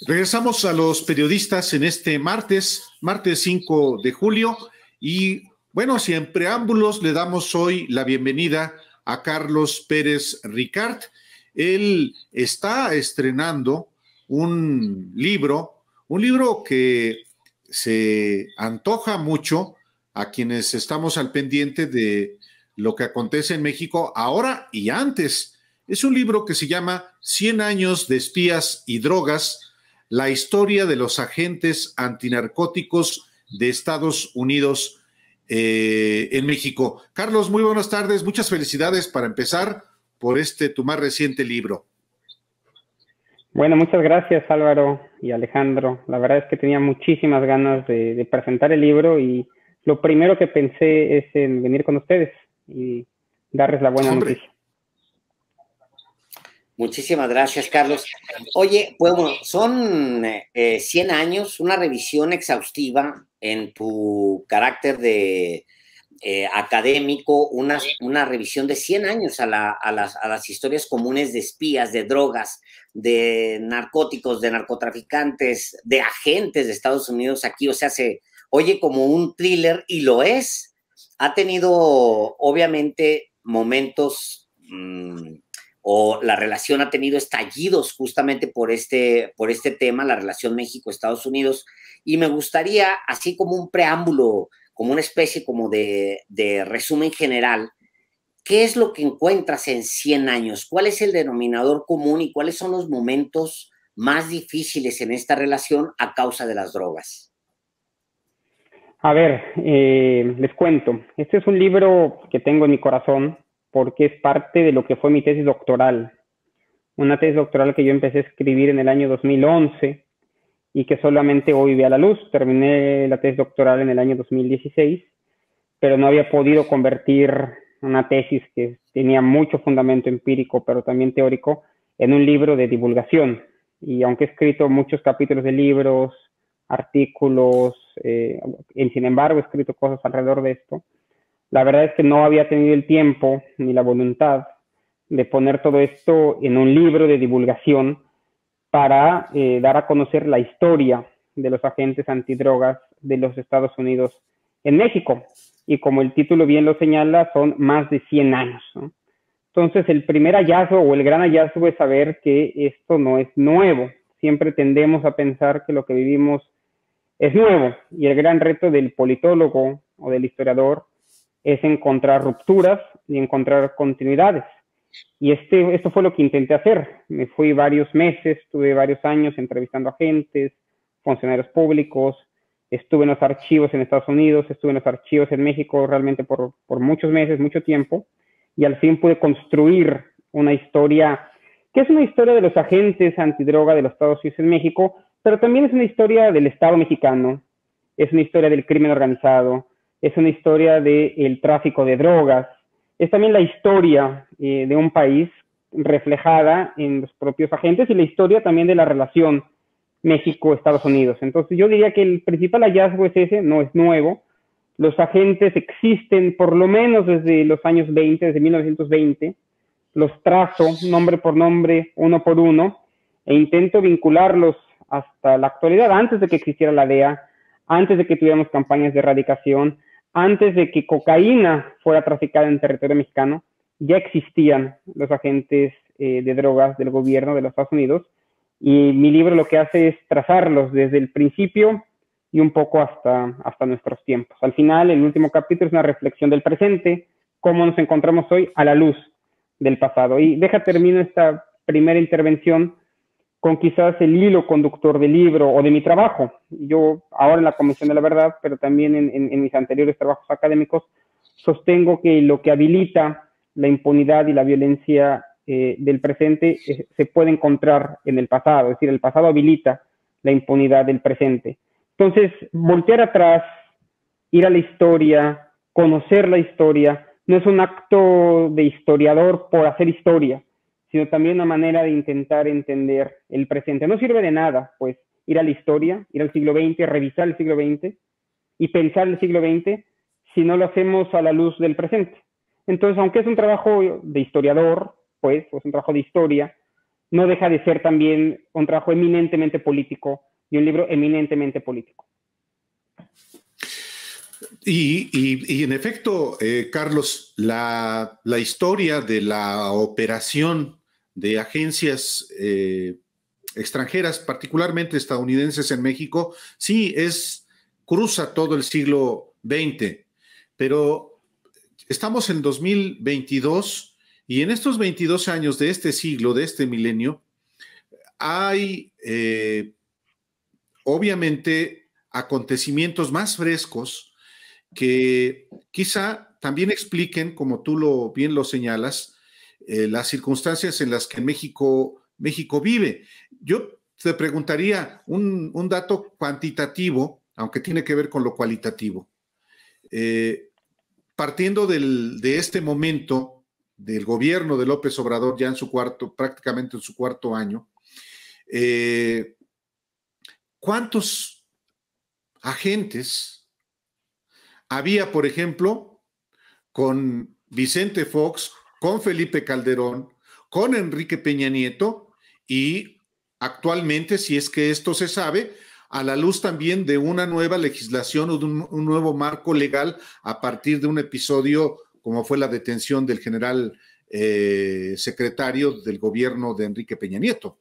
Regresamos a los periodistas en este martes 5 de julio, y bueno, sin preámbulos, le damos hoy la bienvenida a Carlos Pérez Ricart. Él está estrenando un libro que se antoja mucho a quienes estamos al pendiente de lo que acontece en México ahora y antes. Es un libro que se llama 100 años de espías y drogas, la historia de los agentes antinarcóticos de Estados Unidos en México. Carlos, muy buenas tardes, muchas felicidades para empezar por tu más reciente libro. Bueno, muchas gracias Álvaro y Alejandro. La verdad es que tenía muchísimas ganas de presentar el libro, y lo primero que pensé es en venir con ustedes y darles la buena noticia. Muchísimas gracias, Carlos. Oye, pues bueno, son 100 años, una revisión exhaustiva en tu carácter de académico, una revisión de 100 años a las historias comunes de espías, de drogas, de narcóticos, de narcotraficantes, de agentes de Estados Unidos aquí. O sea, se oye como un thriller, y lo es. Ha tenido, obviamente, momentos... o la relación ha tenido estallidos justamente por este tema, la relación México-Estados Unidos, y me gustaría, así como un preámbulo, como una especie como de resumen general, ¿qué es lo que encuentras en 100 años? ¿Cuál es el denominador común y cuáles son los momentos más difíciles en esta relación a causa de las drogas? A ver, les cuento. Este es un libro que tengo en mi corazón, porque es parte de lo que fue mi tesis doctoral. Una tesis doctoral que yo empecé a escribir en el año 2011 y que solamente hoy ve a la luz. Terminé la tesis doctoral en el año 2016, pero no había podido convertir una tesis que tenía mucho fundamento empírico, pero también teórico, en un libro de divulgación. Y aunque he escrito muchos capítulos de libros, artículos, sin embargo he escrito cosas alrededor de esto, la verdad es que no había tenido el tiempo ni la voluntad de poner todo esto en un libro de divulgación para dar a conocer la historia de los agentes antidrogas de los Estados Unidos en México. Y como el título bien lo señala, son más de 100 años, ¿no? Entonces, el primer hallazgo o el gran hallazgo es saber que esto no es nuevo. Siempre tendemos a pensar que lo que vivimos es nuevo, y el gran reto del politólogo o del historiador es encontrar rupturas y encontrar continuidades. Y esto fue lo que intenté hacer. Me fui varios meses, estuve varios años entrevistando agentes, funcionarios públicos, estuve en los archivos en Estados Unidos, estuve en los archivos en México realmente por muchos meses, mucho tiempo, y al fin pude construir una historia que es una historia de los agentes antidroga de los Estados Unidos en México, pero también es una historia del Estado mexicano, es una historia del crimen organizado, es una historia del tráfico de drogas, es también la historia de un país reflejada en los propios agentes, y la historia también de la relación México-Estados Unidos. Entonces yo diría que el principal hallazgo es ese, no es nuevo. Los agentes existen por lo menos desde los años 20, desde 1920, los trazo nombre por nombre, uno por uno, e intento vincularlos hasta la actualidad, antes de que existiera la DEA, antes de que tuviéramos campañas de erradicación, antes de que cocaína fuera traficada en territorio mexicano, ya existían los agentes de drogas del gobierno de los Estados Unidos, y mi libro lo que hace es trazarlos desde el principio y un poco hasta nuestros tiempos. Al final, el último capítulo es una reflexión del presente, cómo nos encontramos hoy a la luz del pasado. Y termino esta primera intervención con quizás el hilo conductor del libro o de mi trabajo. Yo ahora en la Comisión de la Verdad, pero también en mis anteriores trabajos académicos, sostengo que lo que habilita la impunidad y la violencia del presente se puede encontrar en el pasado, es decir, el pasado habilita la impunidad del presente. Entonces, voltear atrás, ir a la historia, conocer la historia, no es un acto de historiador por hacer historia, sino también una manera de intentar entender el presente. No sirve de nada, pues, ir a la historia, ir al siglo XX, revisar el siglo XX y pensar el siglo XX si no lo hacemos a la luz del presente. Entonces, aunque es un trabajo de historiador, pues, es un trabajo de historia, no deja de ser también un trabajo eminentemente político y un libro eminentemente político. Y en efecto, Carlos, la historia de la operación de agencias extranjeras, particularmente estadounidenses en México, sí cruza todo el siglo XX, pero estamos en 2022 y en estos 22 años de este siglo, de este milenio, hay obviamente acontecimientos más frescos que quizá también expliquen, como tú bien lo señalas, las circunstancias en las que México vive. Yo te preguntaría un dato cuantitativo, aunque tiene que ver con lo cualitativo. Partiendo de este momento del gobierno de López Obrador, ya prácticamente en su cuarto año, ¿cuántos agentes había, por ejemplo, con Vicente Fox, con Felipe Calderón, con Enrique Peña Nieto y actualmente, si es que esto se sabe, a la luz también de una nueva legislación o de un nuevo marco legal a partir de un episodio como fue la detención del general secretario del gobierno de Enrique Peña Nieto?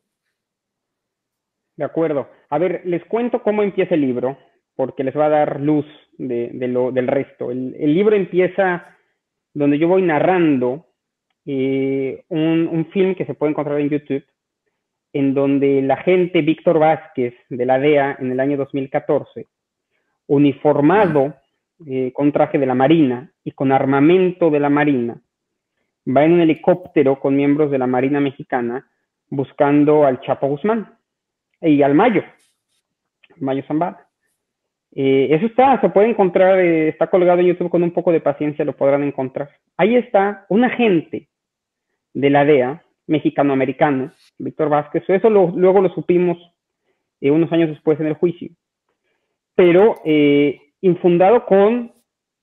De acuerdo. A ver, les cuento cómo empieza el libro, porque les va a dar luz del resto. El libro empieza donde yo voy narrando un film que se puede encontrar en YouTube, en donde el agente Víctor Vázquez de la DEA en el año 2014, uniformado con traje de la Marina y con armamento de la Marina, va en un helicóptero con miembros de la Marina Mexicana buscando al Chapo Guzmán y al Mayo Zambada. Eso se puede encontrar, está colgado en YouTube, con un poco de paciencia lo podrán encontrar. Ahí está un agente de la DEA, mexicano-americano, Víctor Vázquez. Eso luego lo supimos unos años después en el juicio. Pero infundado con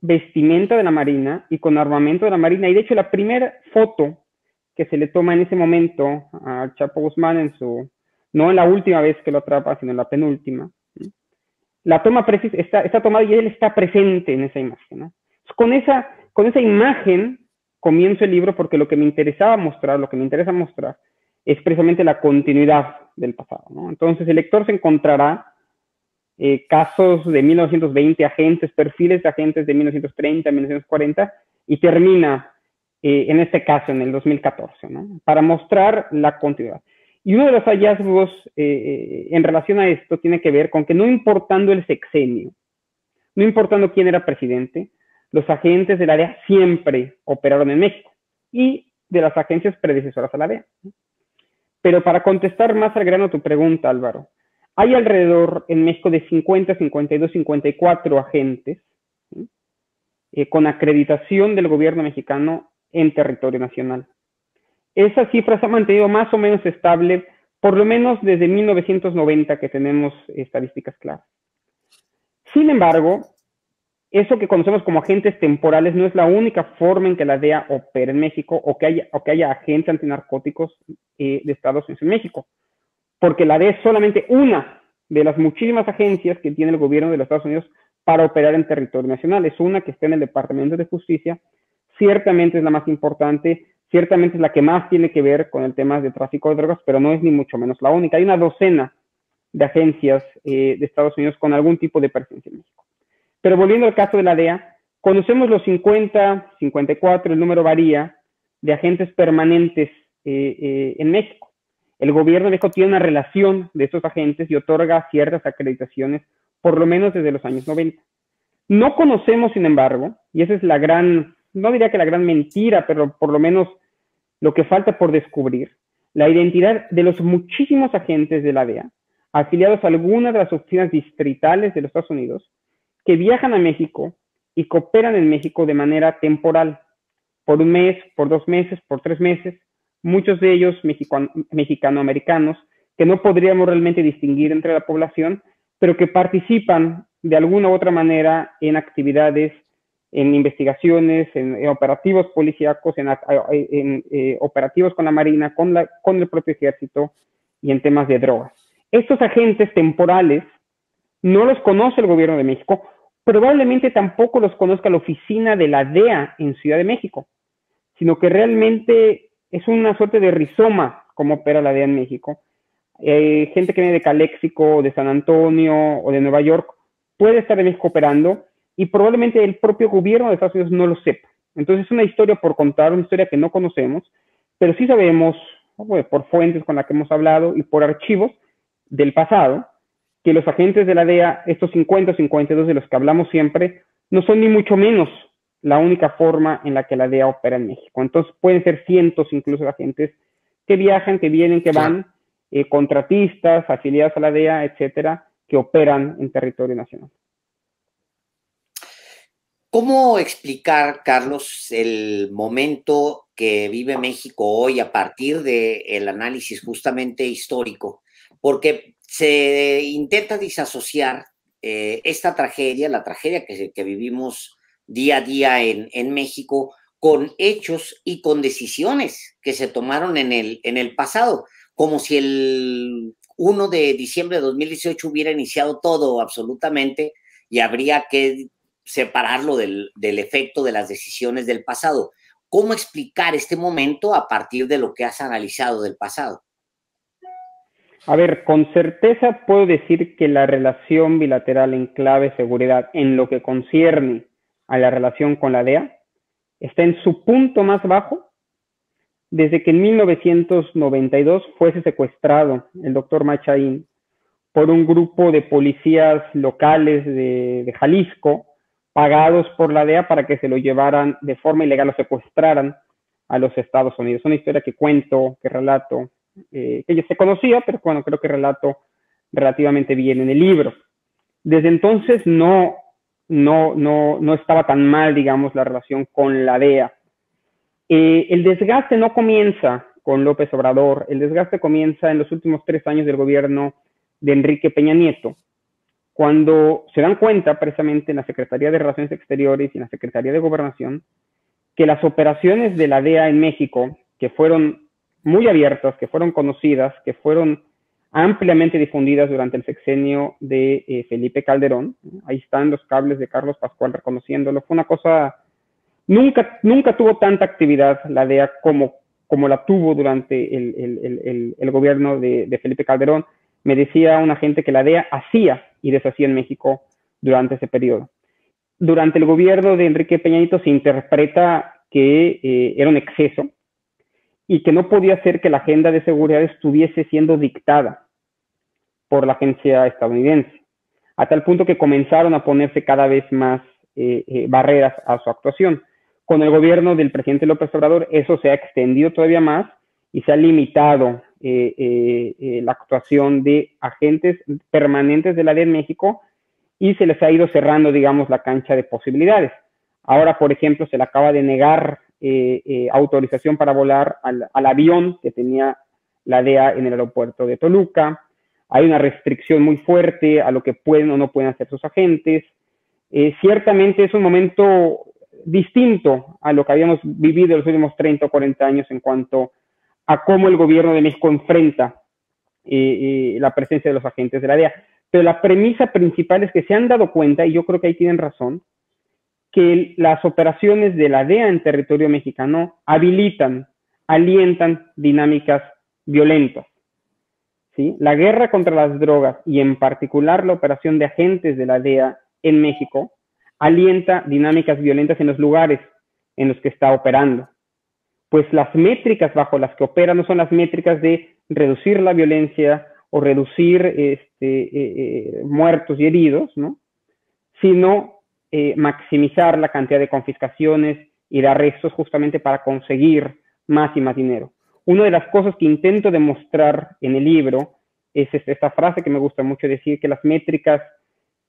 vestimenta de la Marina y con armamento de la Marina. Y de hecho la primera foto que se le toma en ese momento a Chapo Guzmán no en la última vez que lo atrapa, sino en la penúltima, la toma está tomada y él está presente en esa imagen, ¿no? Con esa imagen comienzo el libro, porque lo que me interesa mostrar es precisamente la continuidad del pasado, ¿no? Entonces el lector se encontrará casos de 1920, perfiles de agentes de 1930, 1940, y termina en este caso en el 2014, ¿no? Para mostrar la continuidad. Y uno de los hallazgos en relación a esto tiene que ver con que, no importando el sexenio, no importando quién era presidente, los agentes de la DEA siempre operaron en México y de las agencias predecesoras a la DEA. Pero para contestar más al grano tu pregunta, Álvaro, hay alrededor en México de 50, 52, 54 agentes con acreditación del gobierno mexicano en territorio nacional. Esa cifra se ha mantenido más o menos estable, por lo menos desde 1990 que tenemos estadísticas claras. Sin embargo, eso que conocemos como agentes temporales no es la única forma en que la DEA opera en México, o que haya agentes antinarcóticos de Estados Unidos en México, porque la DEA es solamente una de las muchísimas agencias que tiene el gobierno de los Estados Unidos para operar en territorio nacional. Es una que está en el Departamento de Justicia, ciertamente es la más importante, ciertamente es la que más tiene que ver con el tema de tráfico de drogas, pero no es ni mucho menos la única. Hay una docena de agencias de Estados Unidos con algún tipo de presencia en México. Pero volviendo al caso de la DEA, conocemos los 50, 54, el número varía, de agentes permanentes en México. El gobierno de México tiene una relación de estos agentes y otorga ciertas acreditaciones, por lo menos desde los años 90. No conocemos, sin embargo, y esa es la gran, no diría que la gran mentira, pero por lo menos lo que falta por descubrir, la identidad de los muchísimos agentes de la DEA, afiliados a algunas de las oficinas distritales de los Estados Unidos, que viajan a México y cooperan en México de manera temporal, por un mes, por 2 meses, por 3 meses, muchos de ellos mexicanoamericanos, que no podríamos realmente distinguir entre la población, pero que participan de alguna u otra manera en actividades en investigaciones, en operativos policíacos, en operativos con la Marina, con el propio Ejército y en temas de drogas. Estos agentes temporales no los conoce el gobierno de México, probablemente tampoco los conozca la oficina de la DEA en Ciudad de México, sino que realmente es una suerte de rizoma como opera la DEA en México. Gente que viene de Caléxico, de San Antonio o de Nueva York puede estar en México operando y probablemente el propio gobierno de Estados Unidos no lo sepa. Entonces es una historia por contar, una historia que no conocemos, pero sí sabemos, bueno, por fuentes con las que hemos hablado y por archivos del pasado, que los agentes de la DEA, estos 50 o 52 de los que hablamos siempre, no son ni mucho menos la única forma en la que la DEA opera en México. Entonces pueden ser cientos incluso de agentes que viajan, que vienen, que van, contratistas, afiliados a la DEA, etcétera, que operan en territorio nacional. ¿Cómo explicar, Carlos, el momento que vive México hoy a partir del análisis justamente histórico? Porque se intenta disasociar esta tragedia, la tragedia que vivimos día a día en México, con hechos y con decisiones que se tomaron en el pasado, como si el 1 de diciembre de 2018 hubiera iniciado todo absolutamente y habría que separarlo del efecto de las decisiones del pasado. ¿Cómo explicar este momento a partir de lo que has analizado del pasado? A ver, con certeza puedo decir que la relación bilateral en clave seguridad, en lo que concierne a la relación con la DEA, está en su punto más bajo desde que en 1992 fuese secuestrado el doctor Machaín por un grupo de policías locales de Jalisco, pagados por la DEA para que se lo llevaran de forma ilegal, lo secuestraran a los Estados Unidos. Una historia que cuento, que relato, que ya se conocía, pero bueno, creo que relato relativamente bien en el libro. Desde entonces no estaba tan mal, digamos, la relación con la DEA. El desgaste no comienza con López Obrador, el desgaste comienza en los últimos 3 años del gobierno de Enrique Peña Nieto, cuando se dan cuenta precisamente en la Secretaría de Relaciones Exteriores y en la Secretaría de Gobernación que las operaciones de la DEA en México, que fueron muy abiertas, que fueron conocidas, que fueron ampliamente difundidas durante el sexenio de Felipe Calderón, ahí están los cables de Carlos Pascual reconociéndolo, fue una cosa, nunca tuvo tanta actividad la DEA como la tuvo durante el gobierno de Felipe Calderón. Me decía una gente que la DEA hacía y deshacía en México durante ese periodo. Durante el gobierno de Enrique Peña Nieto se interpreta que era un exceso y que no podía ser que la agenda de seguridad estuviese siendo dictada por la agencia estadounidense, a tal punto que comenzaron a ponerse cada vez más barreras a su actuación. Con el gobierno del presidente López Obrador eso se ha extendido todavía más y se ha limitado la actuación de agentes permanentes de la DEA en México y se les ha ido cerrando, digamos, la cancha de posibilidades. Ahora, por ejemplo, se le acaba de negar autorización para volar al avión que tenía la DEA en el aeropuerto de Toluca. Hay una restricción muy fuerte a lo que pueden o no pueden hacer sus agentes. Ciertamente es un momento distinto a lo que habíamos vivido en los últimos 30 o 40 años en cuanto a cómo el gobierno de México enfrenta la presencia de los agentes de la DEA. Pero la premisa principal es que se han dado cuenta, y yo creo que ahí tienen razón, que las operaciones de la DEA en territorio mexicano habilitan, alientan dinámicas violentas. ¿Sí? La guerra contra las drogas y en particular la operación de agentes de la DEA en México alienta dinámicas violentas en los lugares en los que está operando. Pues las métricas bajo las que opera no son las métricas de reducir la violencia o reducir muertos y heridos, ¿no? Sino maximizar la cantidad de confiscaciones y de arrestos justamente para conseguir más y más dinero. Una de las cosas que intento demostrar en el libro es esta frase que me gusta mucho decir, que las métricas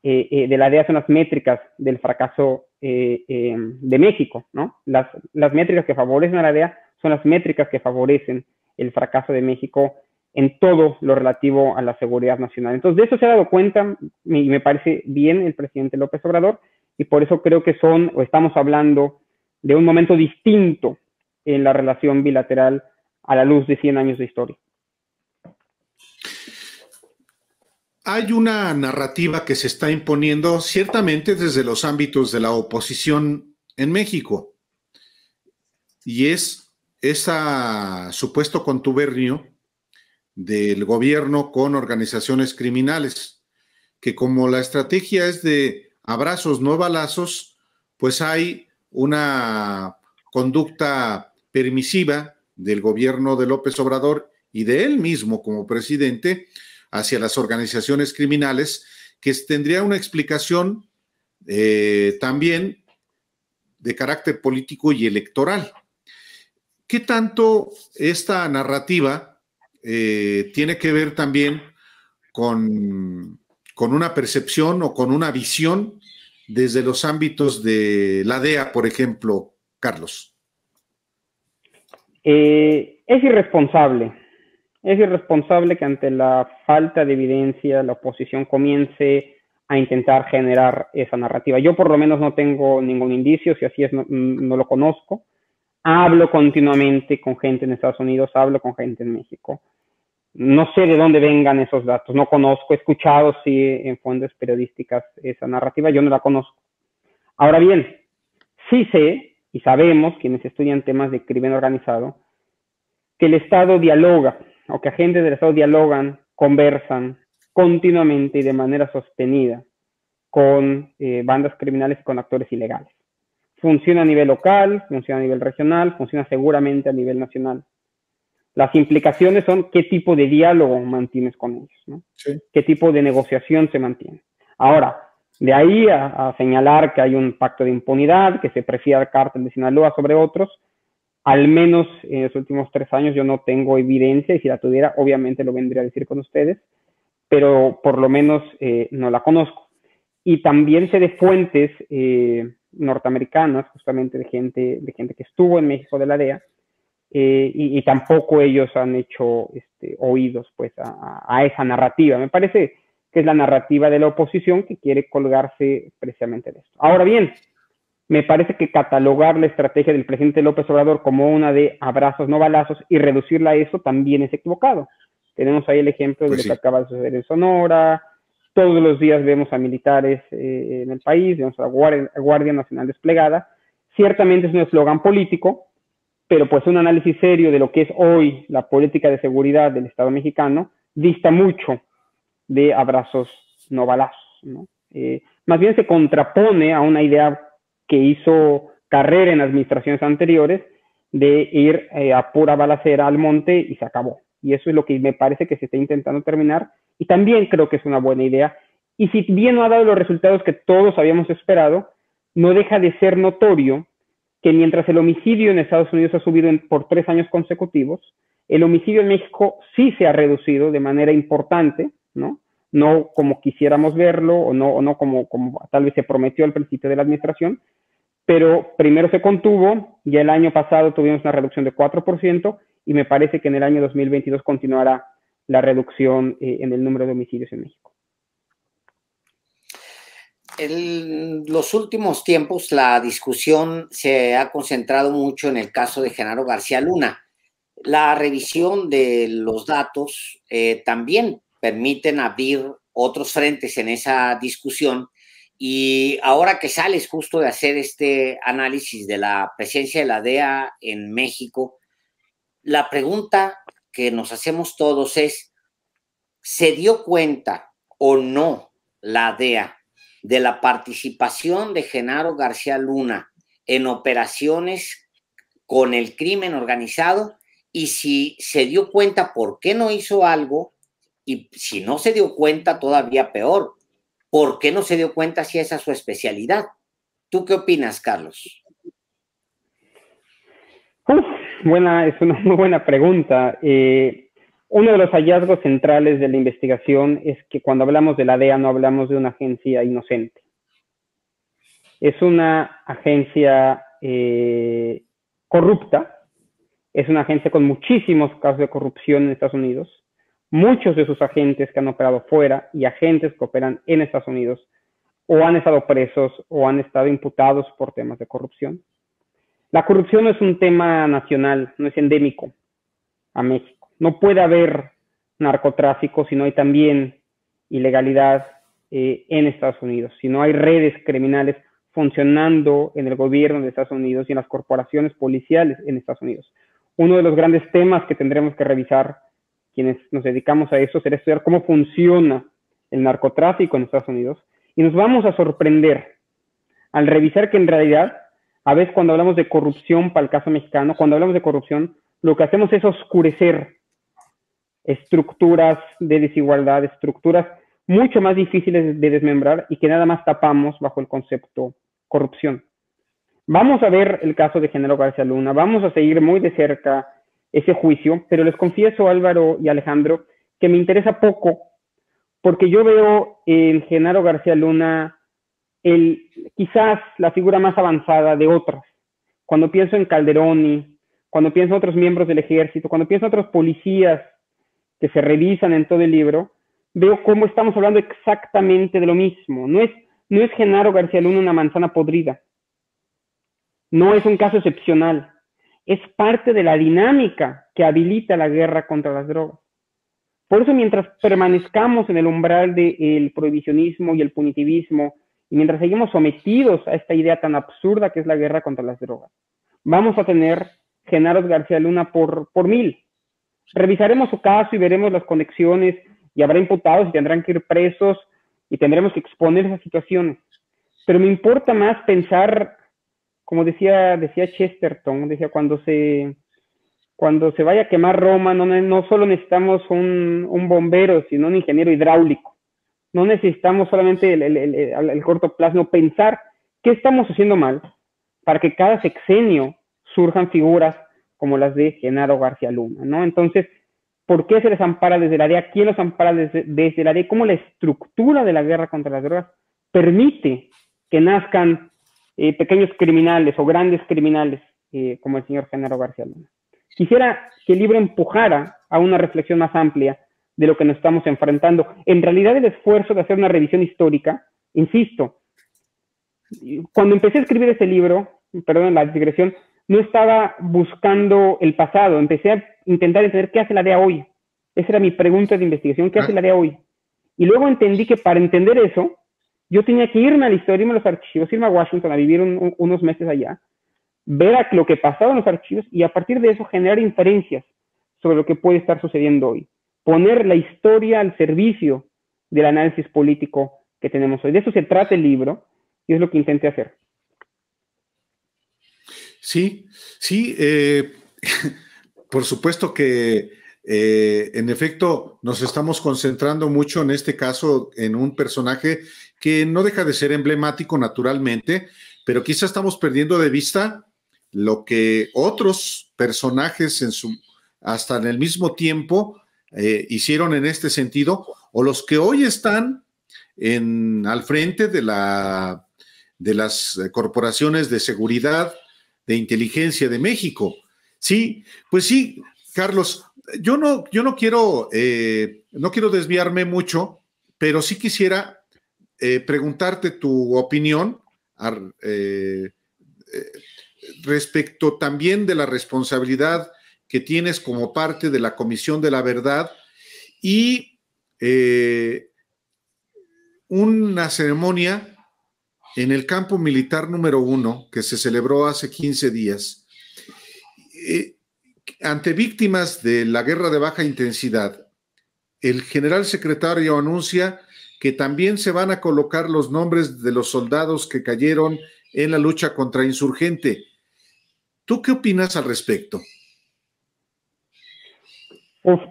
de la DEA son las métricas del fracaso de México, ¿no? Las métricas que favorecen a la DEA son las métricas que favorecen el fracaso de México en todo lo relativo a la seguridad nacional. Entonces, de eso se ha dado cuenta, y me parece bien el presidente López Obrador, y por eso creo que estamos hablando de un momento distinto en la relación bilateral a la luz de 100 años de historia. Hay una narrativa que se está imponiendo ciertamente desde los ámbitos de la oposición en México, y es ese supuesto contubernio del gobierno con organizaciones criminales, que como la estrategia es de abrazos, no balazos, pues hay una conducta permisiva del gobierno de López Obrador y de él mismo como presidente hacia las organizaciones criminales, que tendría una explicación también de carácter político y electoral. ¿Qué tanto esta narrativa tiene que ver también con una percepción o con una visión desde los ámbitos de la DEA, por ejemplo, Carlos? Es irresponsable. Es irresponsable que ante la falta de evidencia la oposición comience a intentar generar esa narrativa. Yo por lo menos no tengo ningún indicio, si así es no lo conozco. Hablo continuamente con gente en Estados Unidos, hablo con gente en México. No sé de dónde vengan esos datos, no conozco, he escuchado sí en fuentes periodísticas esa narrativa, yo no la conozco. Ahora bien, sí sé y sabemos, quienes estudian temas de crimen organizado, que el Estado dialoga, o que agentes del Estado dialogan, conversan continuamente y de manera sostenida con bandas criminales y con actores ilegales. Funciona a nivel local, funciona a nivel regional, funciona seguramente a nivel nacional. Las implicaciones son qué tipo de diálogo mantienes con ellos, ¿no? Sí. Qué tipo de negociación se mantiene. Ahora, de ahí a señalar que hay un pacto de impunidad, que se prefiere al cártel de Sinaloa sobre otros, al menos en los últimos 3 años yo no tengo evidencia, y si la tuviera, obviamente lo vendría a decir con ustedes, pero por lo menos no la conozco. Y también sé de fuentes norteamericanas, justamente de gente que estuvo en México de la DEA, y tampoco ellos han hecho oídos pues a esa narrativa. Me parece que es la narrativa de la oposición que quiere colgarse precisamente de esto. Ahora bien, me parece que catalogar la estrategia del presidente López Obrador como una de abrazos, no balazos, y reducirla a eso también es equivocado. Tenemos ahí el ejemplo de lo que acaba de suceder en Sonora. Todos los días vemos a militares en el país, vemos a la Guardia Nacional desplegada. Ciertamente es un eslogan político, pero pues un análisis serio de lo que es hoy la política de seguridad del Estado mexicano dista mucho de abrazos, no balazos, ¿no? Más bien se contrapone a una idea que hizo carrera en administraciones anteriores de ir a pura balacera al monte y se acabó. Y eso es lo que me parece que se está intentando terminar, y también creo que es una buena idea. Y si bien no ha dado los resultados que todos habíamos esperado, no deja de ser notorio que mientras el homicidio en Estados Unidos ha subido por 3 años consecutivos, el homicidio en México sí se ha reducido de manera importante, ¿no? No como quisiéramos verlo, o no como tal vez se prometió al principio de la administración, pero primero se contuvo, ya el año pasado tuvimos una reducción de 4%, y me parece que en el año 2022 continuará la reducción en el número de homicidios en México. En los últimos tiempos la discusión se ha concentrado mucho en el caso de Genaro García Luna. La revisión de los datos también permiten abrir otros frentes en esa discusión, y ahora que sales justo de hacer este análisis de la presencia de la DEA en México, la pregunta que nos hacemos todos es, ¿se dio cuenta o no la DEA de la participación de Genaro García Luna en operaciones con el crimen organizado? Y si se dio cuenta, ¿por qué no hizo algo? Y si no se dio cuenta, todavía peor, ¿por qué no se dio cuenta si esa es su especialidad? ¿Tú qué opinas, Carlos? Es una muy buena pregunta. Uno de los hallazgos centrales de la investigación es que cuando hablamos de la DEA no hablamos de una agencia inocente. Es una agencia corrupta, es una agencia con muchísimos casos de corrupción en Estados Unidos. Muchos de sus agentes que han operado fuera y agentes que operan en Estados Unidos o han estado presos o han estado imputados por temas de corrupción. La corrupción no es un tema nacional, no es endémico a México. No puede haber narcotráfico si no hay también ilegalidad en Estados Unidos, si no hay redes criminales funcionando en el gobierno de Estados Unidos y en las corporaciones policiales en Estados Unidos. Uno de los grandes temas que tendremos que revisar quienes nos dedicamos a eso será estudiar cómo funciona el narcotráfico en Estados Unidos, y nos vamos a sorprender al revisar que en realidad, a veces cuando hablamos de corrupción, para el caso mexicano, cuando hablamos de corrupción, lo que hacemos es oscurecer estructuras de desigualdad, estructuras mucho más difíciles de desmembrar y que nada más tapamos bajo el concepto corrupción. Vamos a ver el caso de Genaro García Luna, vamos a seguir muy de cerca ese juicio, pero les confieso, Álvaro y Alejandro, que me interesa poco, porque yo veo en Genaro García Luna quizás la figura más avanzada de otras. Cuando pienso en Calderón, cuando pienso en otros miembros del ejército, cuando pienso en otros policías que se revisan en todo el libro, veo cómo estamos hablando exactamente de lo mismo. No es Genaro García Luna una manzana podrida. No es un caso excepcional. Es parte de la dinámica que habilita la guerra contra las drogas. Por eso, mientras permanezcamos en el umbral del prohibicionismo y el punitivismo, y mientras seguimos sometidos a esta idea tan absurda que es la guerra contra las drogas, vamos a tener Genaro García Luna por mil. Revisaremos su caso y veremos las conexiones, y habrá imputados y tendrán que ir presos, y tendremos que exponer esas situaciones. Pero me importa más pensar, como decía Chesterton, decía, cuando se vaya a quemar Roma, no solo necesitamos un bombero, sino un ingeniero hidráulico. No necesitamos solamente el corto plazo, no, pensar qué estamos haciendo mal para que cada sexenio surjan figuras como las de Genaro García Luna, ¿no? Entonces, ¿por qué se les ampara desde la DEA? ¿Quién los ampara desde la DEA? ¿Cómo la estructura de la guerra contra las drogas permite que nazcan pequeños criminales o grandes criminales como el señor Genaro García Luna? Quisiera que el libro empujara a una reflexión más amplia de lo que nos estamos enfrentando. En realidad, el esfuerzo de hacer una revisión histórica, insisto, cuando empecé a escribir ese libro, perdón, la digresión, no estaba buscando el pasado, empecé a intentar entender qué hace la DEA hoy. Esa era mi pregunta de investigación, ¿qué hace la DEA hoy? Y luego entendí que para entender eso, yo tenía que irme a la historia, irme a los archivos, irme a Washington a vivir unos meses allá, ver lo que pasaba en los archivos y a partir de eso generar inferencias sobre lo que puede estar sucediendo hoy. Poner la historia al servicio del análisis político que tenemos hoy. De eso se trata el libro y es lo que intenté hacer. Sí, por supuesto que en efecto nos estamos concentrando mucho en este caso en un personaje que no deja de ser emblemático naturalmente, pero quizá estamos perdiendo de vista lo que otros personajes hasta en el mismo tiempo hicieron en este sentido, o los que hoy están al frente de las corporaciones de seguridad, de inteligencia de México. Sí, pues sí, Carlos, yo no quiero desviarme mucho, pero sí quisiera preguntarte tu opinión respecto también de la responsabilidad que tienes como parte de la Comisión de la Verdad y una ceremonia en el campo militar número 1 que se celebró hace 15 días ante víctimas de la guerra de baja intensidad. El general secretario anuncia que también se van a colocar los nombres de los soldados que cayeron en la lucha contra insurgente. ¿Tú qué opinas al respecto?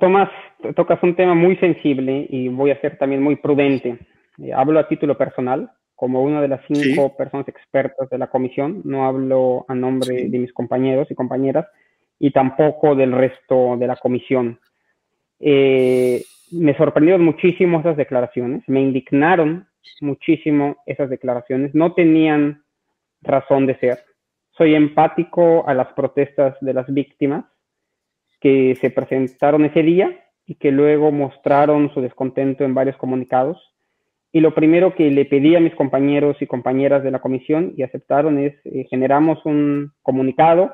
Tomás, tocas un tema muy sensible y voy a ser también muy prudente. Hablo a título personal, como una de las 5 personas expertas de la comisión, no hablo a nombre de mis compañeros y compañeras y tampoco del resto de la comisión. Me sorprendieron muchísimo esas declaraciones, me indignaron muchísimo esas declaraciones, no tenían razón de ser. Soy empático a las protestas de las víctimas que se presentaron ese día y que luego mostraron su descontento en varios comunicados. y lo primero que le pedí a mis compañeros y compañeras de la comisión, y aceptaron, es generamos un comunicado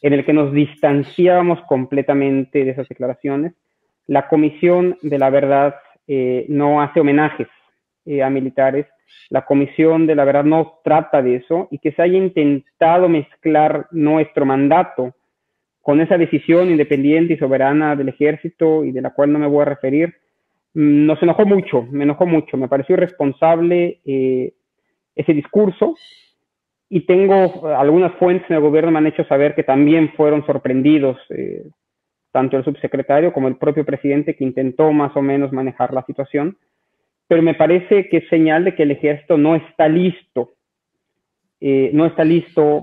en el que nos distanciábamos completamente de esas declaraciones. La Comisión de la Verdad no hace homenajes a militares. La Comisión de la Verdad no trata de eso, y que se haya intentado mezclar nuestro mandato con esa decisión independiente y soberana del ejército, y de la cual no me voy a referir, nos enojó mucho, me pareció irresponsable ese discurso, y tengo algunas fuentes en el gobierno me han hecho saber que también fueron sorprendidos, tanto el subsecretario como el propio presidente, que intentó más o menos manejar la situación, pero me parece que es señal de que el ejército no está listo,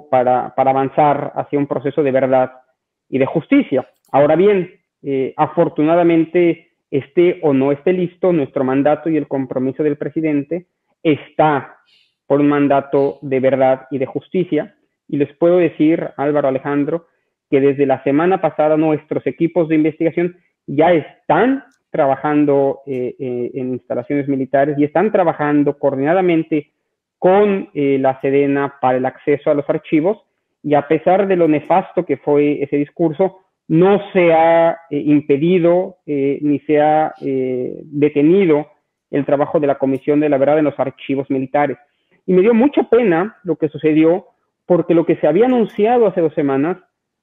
para avanzar hacia un proceso de verdad y de justicia. Ahora bien, afortunadamente, esté o no esté listo, nuestro mandato y el compromiso del presidente está por un mandato de verdad y de justicia. Y les puedo decir, Álvaro, Alejandro, que desde la semana pasada nuestros equipos de investigación ya están trabajando en instalaciones militares y están trabajando coordinadamente con la Sedena para el acceso a los archivos, y a pesar de lo nefasto que fue ese discurso, no se ha impedido ni se ha detenido el trabajo de la Comisión de la Verdad en los archivos militares. Y me dio mucha pena lo que sucedió, porque lo que se había anunciado hace 2 semanas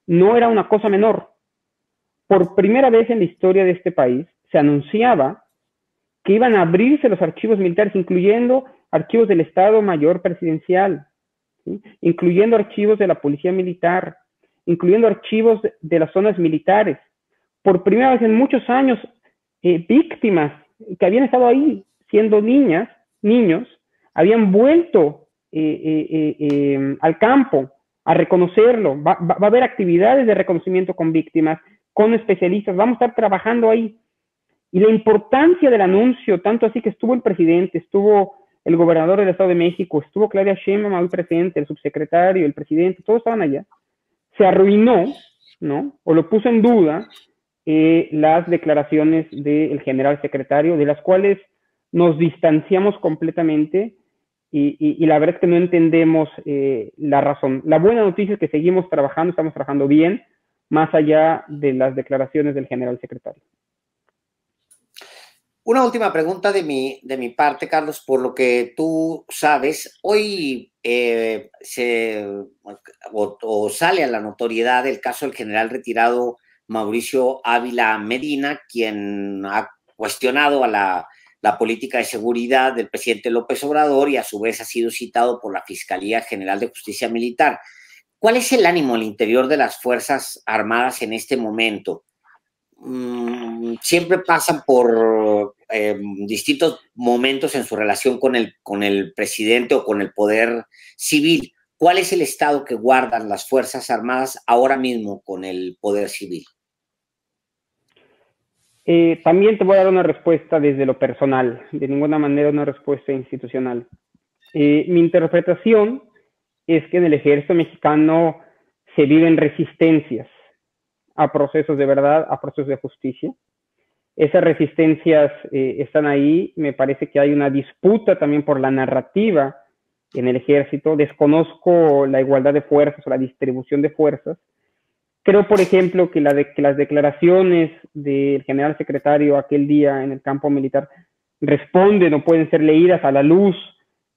no era una cosa menor. Por primera vez en la historia de este país se anunciaba que iban a abrirse los archivos militares, incluyendo archivos del Estado Mayor Presidencial, ¿sí?, incluyendo archivos de la Policía Militar, incluyendo archivos de las zonas militares. Por primera vez en muchos años, víctimas que habían estado ahí siendo niños, habían vuelto al campo a reconocerlo. Va a haber actividades de reconocimiento con víctimas, con especialistas, vamos a estar trabajando ahí. Y la importancia del anuncio, tanto así que estuvo el presidente, estuvo el gobernador del Estado de México, estuvo Claudia Sheinbaum ahí presente, el subsecretario, el presidente, todos estaban allá. Se arruinó, ¿no?, o lo puso en duda las declaraciones del general secretario, de las cuales nos distanciamos completamente, y la verdad es que no entendemos la razón. La buena noticia es que seguimos trabajando, estamos trabajando bien, más allá de las declaraciones del general secretario. Una última pregunta de mi parte, Carlos. Por lo que tú sabes, hoy sale a la notoriedad el caso del general retirado Mauricio Ávila Medina, quien ha cuestionado a la política de seguridad del presidente López Obrador, y a su vez ha sido citado por la Fiscalía General de Justicia Militar. ¿Cuál es el ánimo al interior de las Fuerzas Armadas en este momento? Siempre pasan por distintos momentos en su relación con el presidente o con el poder civil. ¿Cuál es el estado que guardan las Fuerzas Armadas ahora mismo con el poder civil? También te voy a dar una respuesta desde lo personal, de ninguna manera una respuesta institucional. Mi interpretación es que en el ejército mexicano se viven resistencias a procesos de verdad, a procesos de justicia. Esas resistencias están ahí. Me parece que hay una disputa también por la narrativa en el ejército. Desconozco la igualdad de fuerzas o la distribución de fuerzas. Creo, por ejemplo, que las declaraciones del general secretario aquel día en el campo militar responden o pueden ser leídas a la luz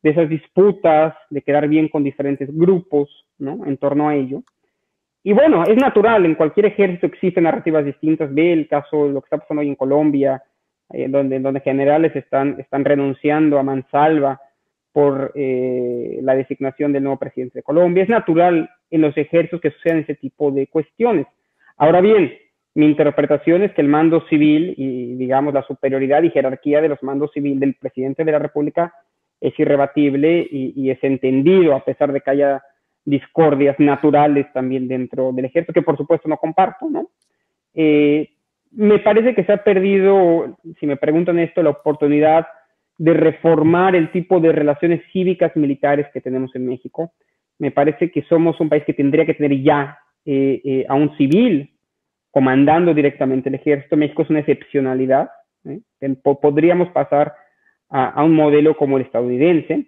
de esas disputas, de quedar bien con diferentes grupos, ¿no?, en torno a ello. Y bueno, es natural, en cualquier ejército existen narrativas distintas. Ve el caso de lo que está pasando hoy en Colombia, donde generales están renunciando a mansalva por la designación del nuevo presidente de Colombia. Es natural en los ejércitos que sucedan ese tipo de cuestiones. Ahora bien, mi interpretación es que el mando civil y, digamos, la superioridad y jerarquía de los mandos civiles del presidente de la República es irrebatible y es entendido, a pesar de que haya discordias naturales también dentro del ejército, que por supuesto no comparto, ¿no? Me parece que se ha perdido, si me preguntan esto, la oportunidad de reformar el tipo de relaciones cívicas militares que tenemos en México. Me parece que somos un país que tendría que tener ya a un civil comandando directamente el ejército. México es una excepcionalidad, ¿eh? Podríamos pasar a un modelo como el estadounidense.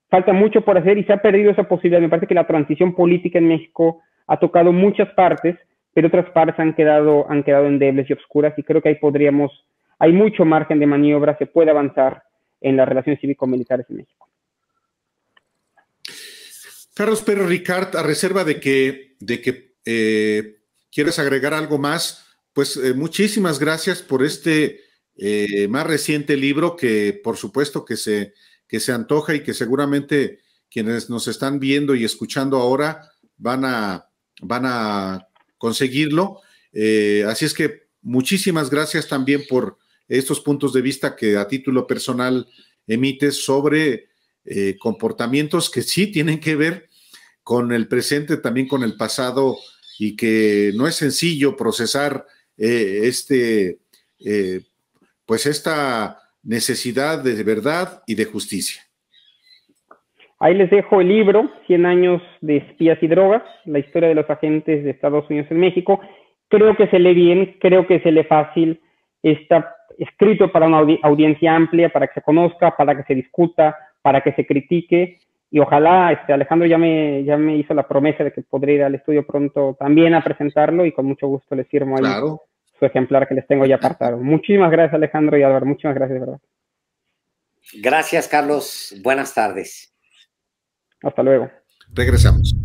Falta mucho por hacer y se ha perdido esa posibilidad. Me parece que la transición política en México ha tocado muchas partes, pero otras partes han quedado endebles y oscuras, y creo que ahí hay mucho margen de maniobra, se puede avanzar en las relaciones cívico-militares en México. Carlos Pérez Ricart, a reserva de que quieres agregar algo más, pues muchísimas gracias por este más reciente libro que por supuesto que se antoja y que seguramente quienes nos están viendo y escuchando ahora van a conseguirlo. Así es que muchísimas gracias también por estos puntos de vista que a título personal emites sobre comportamientos que sí tienen que ver con el presente, también con el pasado, y que no es sencillo procesar pues esta necesidad de verdad y de justicia. Ahí les dejo el libro, 100 años de espías y drogas, la historia de los agentes de Estados Unidos en México. Creo que se lee bien, creo que se lee fácil, está escrito para una audiencia amplia, para que se conozca, para que se discuta, para que se critique, y ojalá Alejandro ya me hizo la promesa de que podré ir al estudio pronto también a presentarlo, y con mucho gusto les firmo ahí su ejemplar que les tengo ya apartado. Muchísimas gracias, Alejandro y Álvaro, muchísimas gracias, de verdad. Gracias, Carlos. Buenas tardes. Hasta luego. Regresamos.